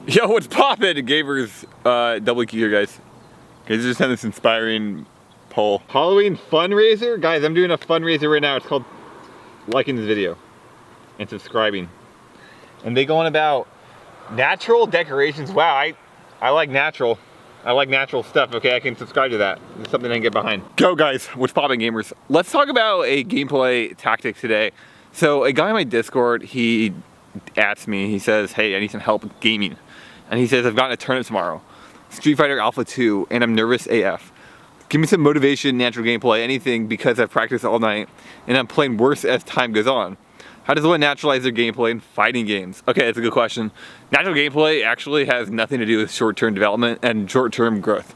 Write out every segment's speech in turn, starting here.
Yo, what's poppin'? Gamers, double Q here, guys. Guys, just had this inspiring poll. Halloween fundraiser? Guys, I'm doing a fundraiser right now. It's called liking this video and subscribing. And they go on about natural decorations. Wow, I like natural. I like natural stuff. Okay, I can subscribe to that. It's something I can get behind. Go, guys. What's poppin', gamers? Let's talk about a gameplay tactic today. So a guy in my Discord, he asks me, he says, hey, I need some help gaming. And he says, I've got a tournament tomorrow, Street Fighter Alpha 2, and I'm nervous AF. Give me some motivation, natural gameplay, anything, because I've practiced all night, and I'm playing worse as time goes on. How does one naturalize their gameplay in fighting games? Okay, that's a good question. Natural gameplay actually has nothing to do with short-term development and short-term growth.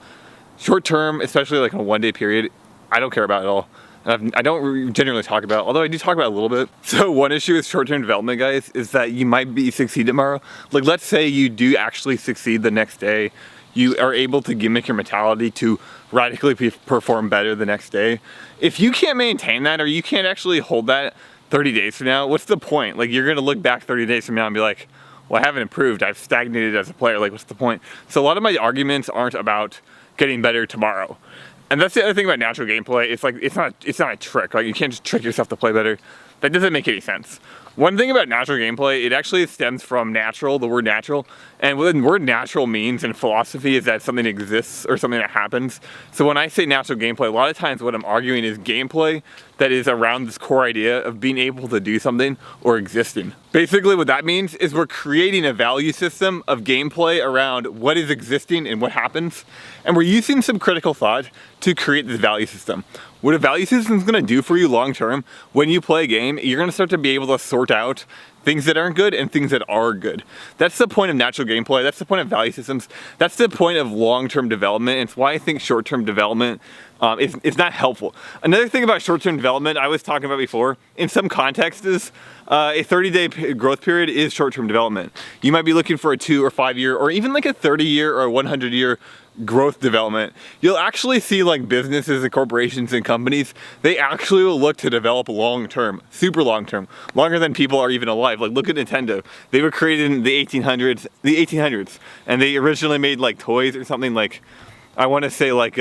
Short-term, especially like a one-day period, I don't care about at all. I don't generally talk about, although I do talk about it a little bit. So one issue with short-term development, guys, is that you might succeed tomorrow. Like, let's say you do actually succeed the next day. You are able to gimmick your mentality to radically perform better the next day. If you can't maintain that, or you can't actually hold that 30 days from now, what's the point? Like, you're gonna look back 30 days from now and be like, well, I haven't improved. I've stagnated as a player. Like, what's the point? So a lot of my arguments aren't about getting better tomorrow. And that's the other thing about natural gameplay. It's like, it's not a trick. Like, you can't just trick yourself to play better. That doesn't make any sense. One thing about natural gameplay, it actually stems from natural, the word natural. And what the word natural means in philosophy is that something exists or something that happens. So when I say natural gameplay, a lot of times what I'm arguing is gameplay that is around this core idea of being able to do something or existing. Basically what that means is we're creating a value system of gameplay around what is existing and what happens. And we're using some critical thought to create this value system. What a value system is going to do for you long term, when you play a game, you're going to start to be able to sort out things that aren't good and things that are good. That's the point of natural gameplay. That's the point of value systems. That's the point of long-term development. It's why I think short-term development is not helpful. Another thing about short-term development I was talking about before, in some contexts, is a 30-day growth period is short-term development. You might be looking for a 2 or 5 year, or even like a 30-year or 100-year growth development. You'll actually see like businesses and corporations and companies, they actually will look to develop long-term, super long-term, longer than people are even alive. Like, look at Nintendo. They were created in the 1800s, and they originally made like toys or something, like, I want to say like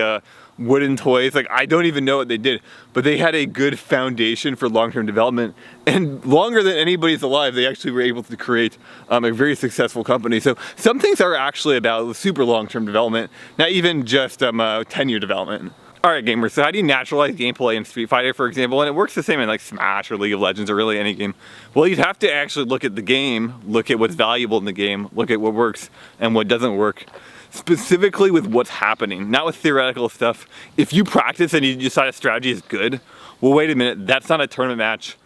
wooden toys. Like, I don't even know what they did, but they had a good foundation for long-term development, and longer than anybody's alive, they actually were able to create a very successful company. So some things are actually about super long-term development, not even just 10-year development. Alright, gamers, so how do you naturalize gameplay in Street Fighter, for example? And it works the same in like Smash or League of Legends or really any game. Well, you'd have to actually look at the game, look at what's valuable in the game, look at what works and what doesn't work. Specifically with what's happening, not with theoretical stuff. If you practice and you decide a strategy is good, well, wait a minute, that's not a tournament match.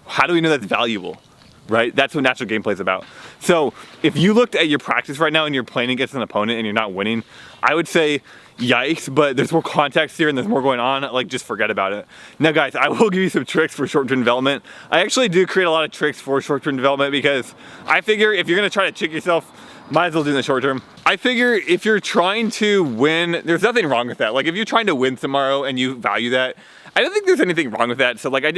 How do we know that's valuable? Right? That's what natural gameplay is about. So if you looked at your practice right now and you're playing against an opponent and you're not winning, I would say, yikes, but there's more context here and there's more going on, like, just forget about it. Now guys, I will give you some tricks for short-term development. I actually do create a lot of tricks for short-term development because I figure if you're gonna try to trick yourself, might as well do in the short term. I figure if you're trying to win, there's nothing wrong with that. Like, if you're trying to win tomorrow and you value that, I don't think there's anything wrong with that. So like, I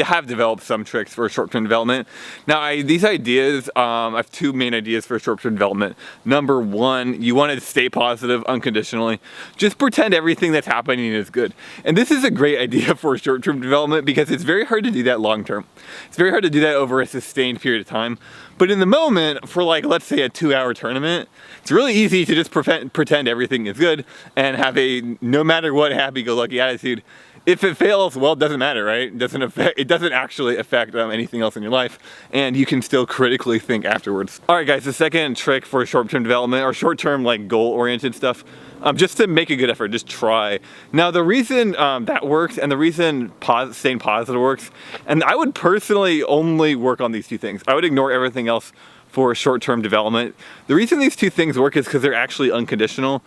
have developed some tricks for short-term development. Now these ideas, I have two main ideas for short-term development. Number one, you want to stay positive unconditionally. Just pretend everything that's happening is good. And this is a great idea for short-term development because it's very hard to do that long-term. It's very hard to do that over a sustained period of time. But in the moment, for like, let's say a 2-hour tournament, it's really easy to just pretend everything is good and have a no matter what happy-go-lucky attitude. If it fails, well, it doesn't matter, right? It doesn't actually affect anything else in your life, and you can still critically think afterwards. All right, guys, the second trick for short-term development, or short-term like goal-oriented stuff, just to make a good effort, just try. Now, the reason that works and the reason staying positive works, and I would personally only work on these two things. I would ignore everything else for short-term development. The reason these two things work is because they're actually unconditional.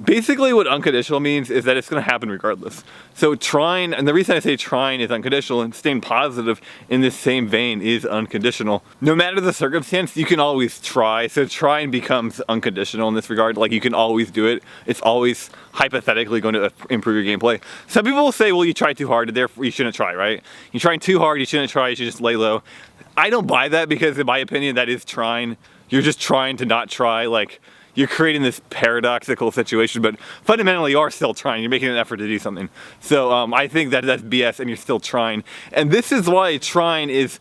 Basically what unconditional means is that it's going to happen regardless. So trying, and the reason I say trying is unconditional, and staying positive in this same vein is unconditional. No matter the circumstance, you can always try. So trying becomes unconditional in this regard. Like, you can always do it. It's always hypothetically going to improve your gameplay. Some people will say, well, you tried too hard, therefore you shouldn't try, right? You're trying too hard, you shouldn't try, you should just lay low. I don't buy that because in my opinion, that is trying you're just trying to not try. Like, you're creating this paradoxical situation, but fundamentally you are still trying. You're making an effort to do something. So I think that that's BS and you're still trying. And this is why trying is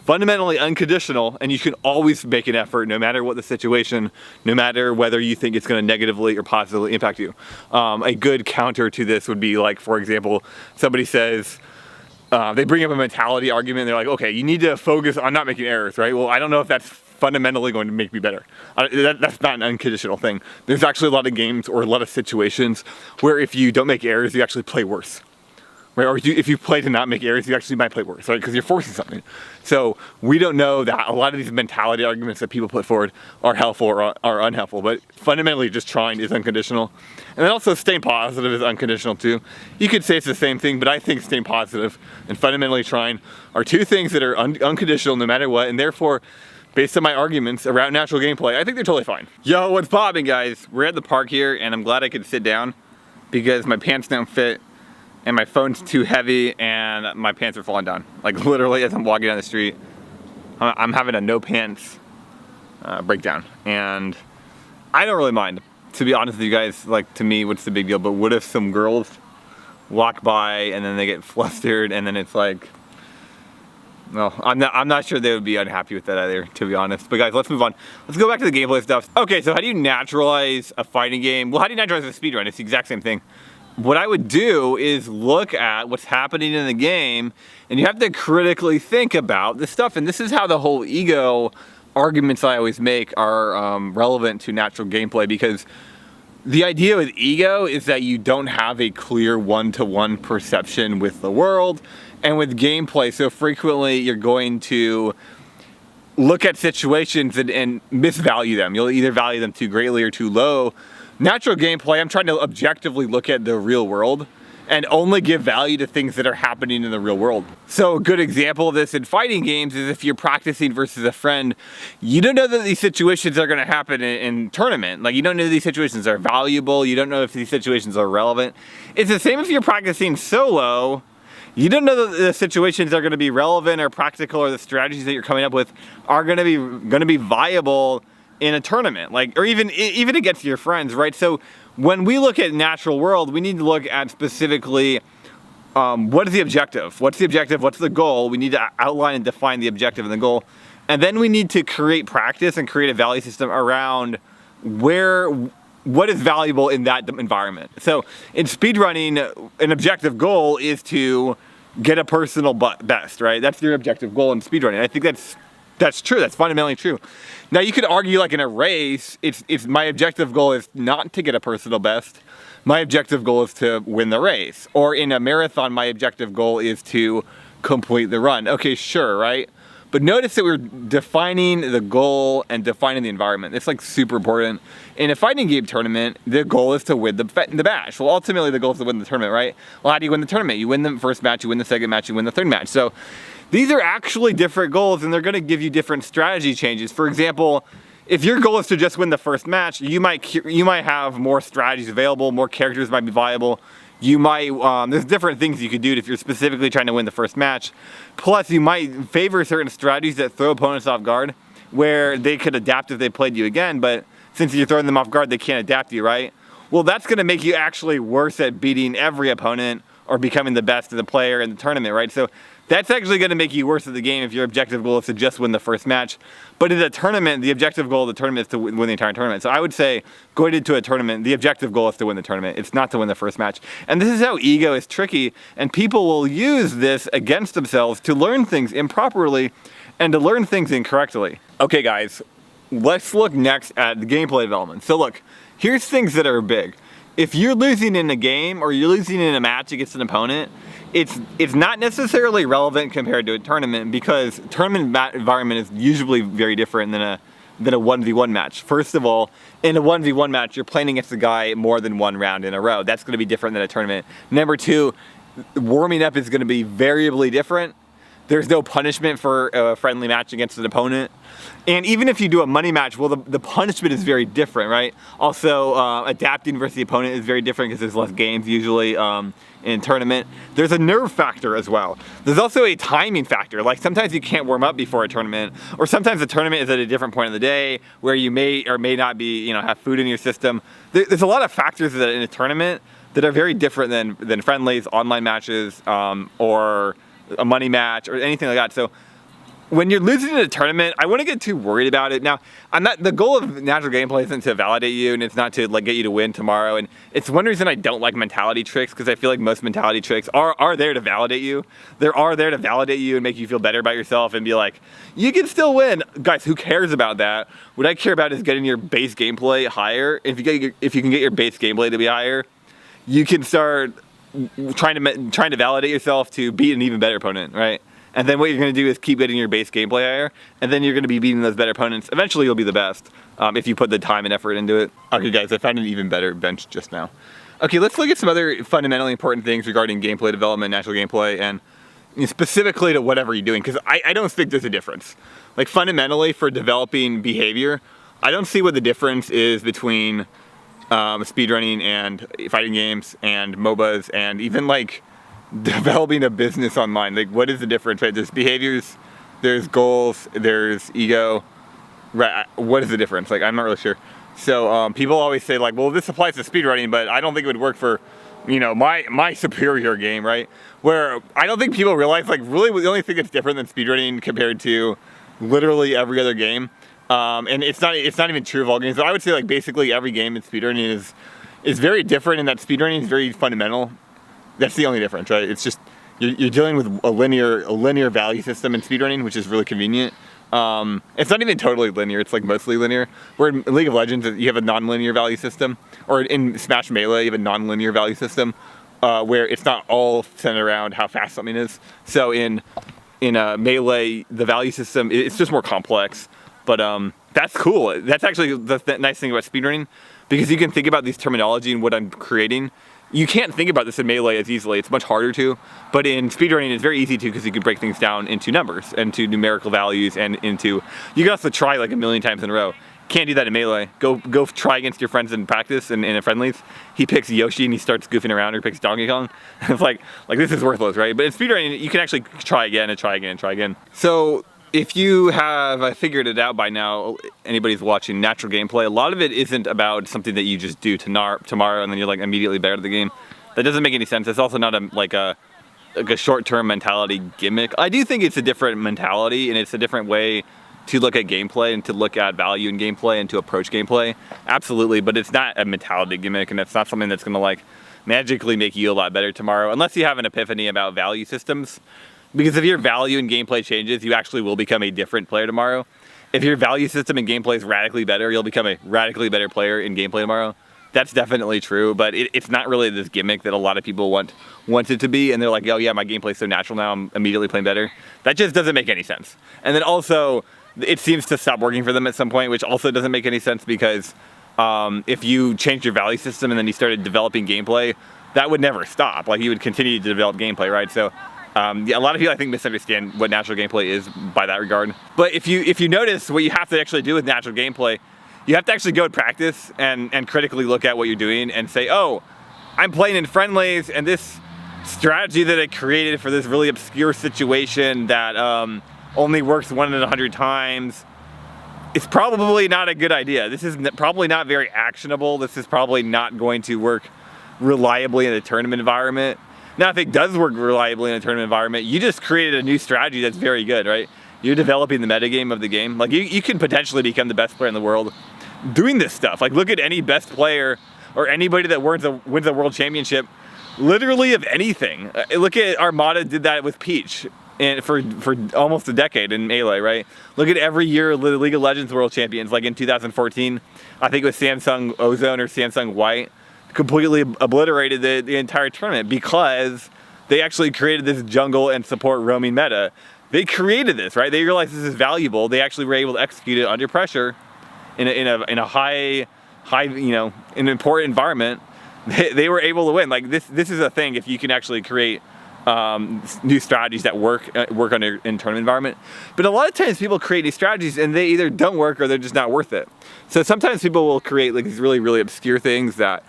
fundamentally unconditional, and you can always make an effort no matter what the situation, no matter whether you think it's going to negatively or positively impact you. A good counter to this would be like, for example, somebody says, they bring up a mentality argument. They're like, okay, you need to focus on not making errors, right? Well, I don't know if that's fundamentally going to make me better. That's not an unconditional thing. There's actually a lot of games or a lot of situations where if you don't make errors, you actually play worse. Right? Or if you play to not make errors, you actually might play worse, right? Because you're forcing something. So we don't know that a lot of these mentality arguments that people put forward are helpful or are unhelpful, but fundamentally just trying is unconditional. And then also staying positive is unconditional too. You could say it's the same thing, but I think staying positive and fundamentally trying are two things that are unconditional no matter what, and therefore, based on my arguments around natural gameplay, I think they're totally fine. Yo, what's poppin', guys? We're at the park here, and I'm glad I could sit down because my pants don't fit, and my phone's too heavy, and my pants are falling down. Like literally, as I'm walking down the street, I'm having a no pants breakdown, and I don't really mind. To be honest with you guys, like to me, what's the big deal? But what if some girls walk by and then they get flustered, and then it's like, no, I'm not sure they would be unhappy with that either, to be honest. But guys, let's move on. Let's go back to the gameplay stuff. Okay, so how do you naturalize a fighting game? Well, how do you naturalize a speedrun? It's the exact same thing. What I would do is look at what's happening in the game, and you have to critically think about this stuff. And this is how the whole ego arguments I always make are relevant to natural gameplay, because the idea with ego is that you don't have a clear one-to-one perception with the world and with gameplay. So frequently you're going to look at situations and misvalue them. You'll either value them too greatly or too low. Natural gameplay, I'm trying to objectively look at the real world and only give value to things that are happening in the real world. So a good example of this in fighting games is if you're practicing versus a friend, you don't know that these situations are gonna happen in tournament. Like, you don't know these situations are valuable, you don't know if these situations are relevant. It's the same if you're practicing solo. You don't know that the situations are gonna be relevant or practical, or the strategies that you're coming up with are gonna be viable in a tournament, like, or even against your friends, right? So when we look at natural world, we need to look at specifically what is the objective? What's the objective? What's the goal? We need to outline and define the objective and the goal. And then we need to create practice and create a value system around what is valuable in that environment. So in speedrunning, an objective goal is to get a personal best, right? That's your objective goal in speedrunning. I think that's true. That's fundamentally true. Now you could argue, like in a race, it's my objective goal is not to get a personal best. My objective goal is to win the race. Or in a marathon, my objective goal is to complete the run. Okay, sure, right? But notice that we're defining the goal and defining the environment. It's like super important. In a fighting game tournament, the goal is to win the match. Well, ultimately the goal is to win the tournament, right? Well, how do you win the tournament? You win the first match, you win the second match, you win the third match. So these are actually different goals, and they're gonna give you different strategy changes. For example, if your goal is to just win the first match, you might have more strategies available, more characters might be viable. You might, there's different things you could do if you're specifically trying to win the first match. Plus, you might favor certain strategies that throw opponents off guard, where they could adapt if they played you again, but since you're throwing them off guard, they can't adapt you, right? Well, that's gonna make you actually worse at beating every opponent or becoming the best of the player in the tournament, right? So that's actually gonna make you worse at the game if your objective goal is to just win the first match. But in a tournament, the objective goal of the tournament is to win the entire tournament. So I would say, going into a tournament, the objective goal is to win the tournament. It's not to win the first match. And this is how ego is tricky, and people will use this against themselves to learn things improperly and to learn things incorrectly. Okay guys, let's look next at the gameplay development. So look, here's things that are big. If you're losing in a game or you're losing in a match against an opponent, it's not necessarily relevant compared to a tournament, because tournament environment is usually very different than a 1v1 match. First of all, in a 1v1 match, you're playing against a guy more than one round in a row. That's gonna be different than a tournament. Number two, warming up is gonna be variably different. There's no punishment for a friendly match against an opponent. And even if you do a money match, well, the punishment is very different, right? Also, adapting versus the opponent is very different because there's less games usually in a tournament. There's a nerve factor as well. There's also a timing factor. Like sometimes you can't warm up before a tournament, or sometimes the tournament is at a different point of the day where you may or may not be, have food in your system. There's a lot of factors that in a tournament that are very different than friendlies, online matches, or a money match or anything like that. So when you're losing in a tournament, I wouldn't get too worried about it. Now, the goal of natural gameplay isn't to validate you, and it's not to get you to win tomorrow. And it's one reason I don't like mentality tricks, because I feel like most mentality tricks are there to validate you. They are there to validate you and make you feel better about yourself and be like, you can still win. Guys, who cares about that? What I care about is getting your base gameplay higher. If you can get your base gameplay to be higher, you can start trying to validate yourself to beat an even better opponent, right? And then what you're going to do is keep getting your base gameplay higher, and then you're going to be beating those better opponents. Eventually you'll be the best if you put the time and effort into it. Okay guys, I found an even better bench just now. Okay, let's look at some other fundamentally important things regarding gameplay development, natural gameplay, and specifically to whatever you're doing, because I don't think there's a difference. Like fundamentally for developing behavior, I don't see what the difference is between speedrunning and fighting games and MOBAs and even developing a business online. Like, what is the difference, right? There's behaviors, there's goals, there's ego, right? What is the difference? I'm not really sure. So people always say well, this applies to speedrunning, but I don't think it would work for, my superior game, right? Where I don't think people realize, really the only thing that's different than speedrunning compared to literally every other game, and it's not even true of all games, but I would say basically every game in speedrunning is very different in that speedrunning is very fundamental. That's the only difference, right? It's just you're dealing with a linear value system in speedrunning, which is really convenient. It's not even totally linear, it's mostly linear. Where in League of Legends, you have a non-linear value system, or in Smash Melee, you have a non-linear value system, where it's not all centered around how fast something is. So in Melee, the value system, it's just more complex, but that's cool. That's actually the nice thing about speedrunning, because you can think about these terminology and what I'm creating. You can't think about this in Melee as easily, it's much harder to, but in speedrunning it's very easy to, because you can break things down into numbers, and to numerical values, and you can also try a million times in a row. Can't do that in Melee. Go try against your friends in practice and in friendlies. He picks Yoshi and he starts goofing around, or he picks Donkey Kong. It's like this is worthless, right? But in speedrunning you can actually try again and try again and try again. So if you have figured it out by now, anybody's watching natural gameplay, a lot of it isn't about something that you just do tomorrow and then you're immediately better at the game. That doesn't make any sense. It's also not a short-term mentality gimmick. I do think it's a different mentality, and it's a different way to look at gameplay and to look at value in gameplay and to approach gameplay. Absolutely, but it's not a mentality gimmick, and it's not something that's gonna magically make you a lot better tomorrow, unless you have an epiphany about value systems. Because if your value in gameplay changes, you actually will become a different player tomorrow. If your value system in gameplay is radically better, you'll become a radically better player in gameplay tomorrow. That's definitely true, but it's not really this gimmick that a lot of people want it to be, and they're like, oh yeah, my gameplay's so natural now, I'm immediately playing better. That just doesn't make any sense. And then also, it seems to stop working for them at some point, which also doesn't make any sense, because if you changed your value system and then you started developing gameplay, that would never stop. You would continue to develop gameplay, right? So yeah, a lot of people I think misunderstand what natural gameplay is by that regard. But if you notice, what you have to actually do with natural gameplay, you have to actually go and practice and critically look at what you're doing and say, oh, I'm playing in friendlies, and this strategy that I created for this really obscure situation that only works 1 in 100 times, it's probably not a good idea. This is probably not very actionable. This is probably not going to work reliably in a tournament environment. Now, if it does work reliably in a tournament environment, you just created a new strategy that's very good, right? You're developing the metagame of the game. You can potentially become the best player in the world doing this stuff. Look at any best player or anybody that wins a world championship, literally of anything. Look at Armada did that with Peach. And for almost a decade in Melee, right? Look at every year the League of Legends World Champions, in 2014, I think it was Samsung Ozone or Samsung White, completely obliterated the entire tournament because they actually created this jungle and support roaming meta. They created this, right? They realized this is valuable. They actually were able to execute it under pressure in a high, an important environment. They were able to win. This is a thing. If you can actually create new strategies that work in tournament environment. But a lot of times people create these strategies and they either don't work or they're just not worth it. So sometimes people will create like these really, really obscure things that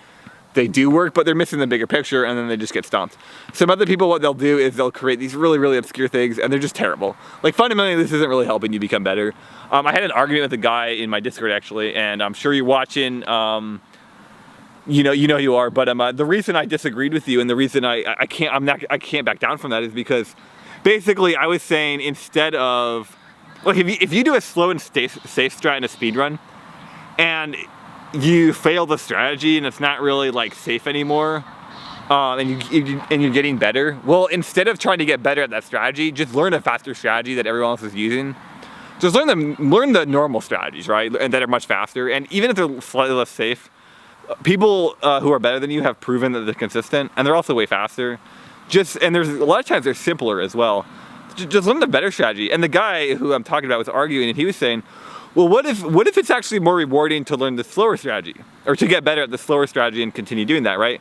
they do work, but they're missing the bigger picture, and then they just get stomped. Some other people, what they'll do is they'll create these really, really obscure things, and they're just terrible. Like fundamentally, this isn't really helping you become better. I had an argument with a guy in my Discord actually, and I'm sure you're watching. You know who you are, but the reason I disagreed with you, and the reason I can't back down from that is because basically I was saying instead of like if you do a slow and safe strat in a speed run, and you fail the strategy and it's not really like safe anymore, and you're getting better. Well, instead of trying to get better at that strategy, just learn a faster strategy that everyone else is using. Just learn the normal strategies, right? And that are much faster. And even if they're slightly less safe, people who are better than you have proven that they're consistent, and they're also way faster. And there's a lot of times they're simpler as well. Just learn the better strategy. And the guy who I'm talking about was arguing, and he was saying, well, what if it's actually more rewarding to learn the slower strategy, or to get better at the slower strategy and continue doing that, right?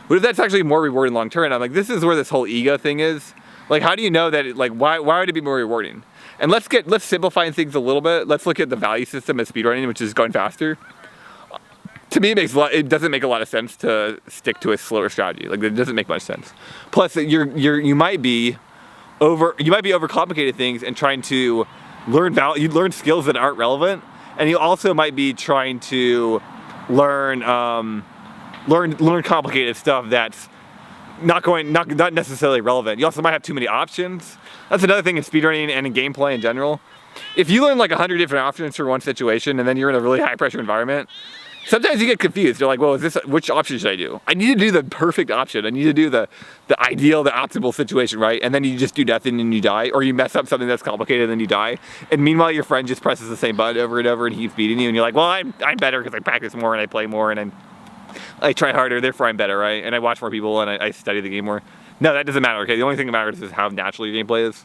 What if that's actually more rewarding long term? And I'm like, this is where this whole ego thing is. Like, how do you know that? Why would it be more rewarding? And let's simplify things a little bit. Let's look at the value system of speedrunning, which is going faster. To me, it doesn't make a lot of sense to stick to a slower strategy. Like, it doesn't make much sense. Plus, you might be overcomplicating things and trying to learn skills that aren't relevant, and you also might be trying to learn complicated stuff that's not necessarily relevant. You also might have too many options. That's another thing in speedrunning and in gameplay in general. If you learn like 100 different options for one situation and then you're in a really high pressure environment, sometimes you get confused. You're like, well, which option should I do? I need to do the perfect option. I need to do the ideal, the optimal situation, right? And then you just do nothing and you die, or you mess up something that's complicated and then you die. And meanwhile, your friend just presses the same button over and over and he keeps beating you, and you're like, well, I'm better because I practice more and I play more and I try harder, therefore I'm better, right? And I watch more people and I study the game more. No, that doesn't matter, okay? The only thing that matters is how natural your gameplay is.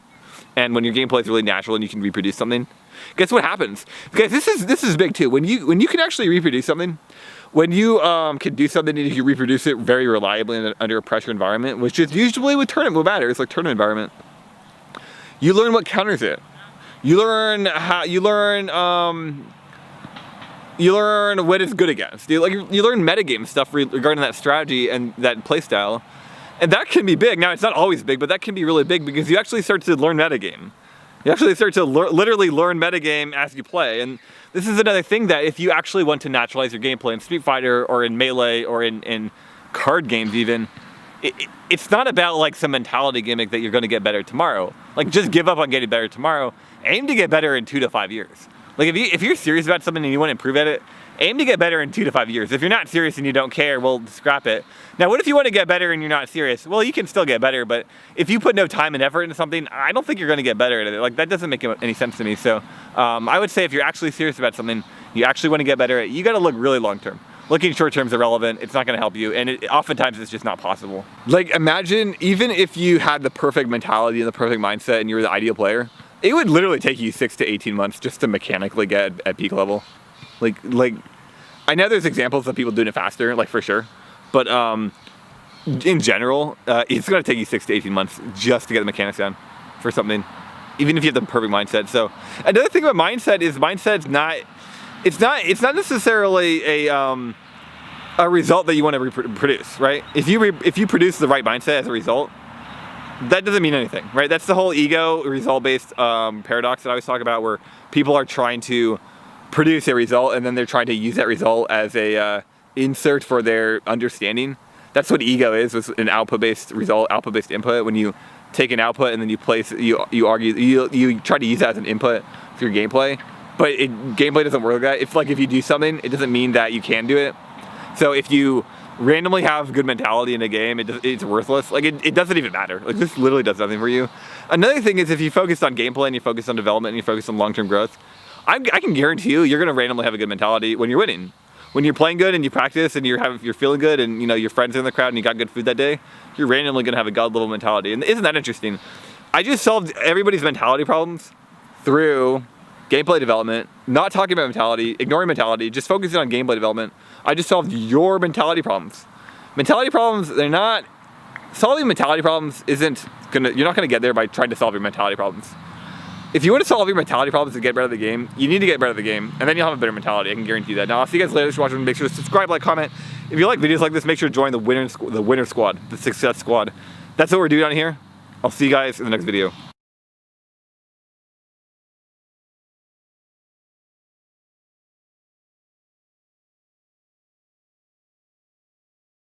And when your gameplay is really natural and you can reproduce something, guess what happens? Guys, this is big too. When you can actually reproduce something, when you can do something and you reproduce it very reliably under a pressure environment, which is usually what matters, like tournament environment, you learn what counters it. You learn what it's good against. You learn metagame stuff regarding that strategy and that playstyle. And that can be big. Now, it's not always big, but that can be really big because you actually start to learn metagame. You actually start to literally learn metagame as you play. And this is another thing that if you actually want to naturalize your gameplay in Street Fighter or in Melee or in card games even, it's not about like some mentality gimmick that you're going to get better tomorrow. Like, just give up on getting better tomorrow. Aim to get better in 2 to 5 years. Like, if you're serious about something and you want to improve at it, aim to get better in 2 to 5 years. If you're not serious and you don't care, well, scrap it. Now, what if you want to get better and you're not serious? Well, you can still get better, but if you put no time and effort into something, I don't think you're going to get better at it. Like, that doesn't make any sense to me. So I would say if you're actually serious about something, you actually want to get better at it, you got to look really long term. Looking short term is irrelevant. It's not going to help you, and oftentimes it's just not possible. Like, imagine even if you had the perfect mentality and the perfect mindset and you were the ideal player, it would literally take you 6 to 18 months just to mechanically get at peak level. Like I know there's examples of people doing it faster, like for sure, but in general, it's going to take you 6 to 18 months just to get the mechanics down for something, even if you have the perfect mindset. So another thing about mindset's not necessarily a result that you want to reproduce, right? If you produce the right mindset as a result, that doesn't mean anything, right? That's the whole ego result-based paradox that I always talk about, where people are trying to produce a result and then they're trying to use that result as a insert for their understanding. That's what ego is an output-based result, output-based input. When you take an output and then you try to use that as an input for your gameplay, but gameplay doesn't work like that. If you do something, it doesn't mean that you can do it. So if you randomly have good mentality in a game, it's worthless. Like, it doesn't even matter. Like, this literally does nothing for you. Another thing is, if you focus on gameplay and you focus on development and you focus on long-term growth, I can guarantee you're going to randomly have a good mentality when you're winning. When you're playing good and you practice and you're feeling good and your friends are in the crowd and you got good food that day, you're randomly going to have a god level mentality. And isn't that interesting? I just solved everybody's mentality problems through gameplay development, not talking about mentality, ignoring mentality, just focusing on gameplay development. I just solved your mentality problems. Mentality problems, they're not solving mentality problems you're not gonna get there by trying to solve your mentality problems. If you want to solve your mentality problems to get better at the game, you need to get better at the game, and then you'll have a better mentality. I can guarantee you that. Now, I'll see you guys later. Just watching. Make sure to subscribe, like, comment. If you like videos like this, make sure to join the winner squad, the success squad. That's what we're doing on here. I'll see you guys in the next video.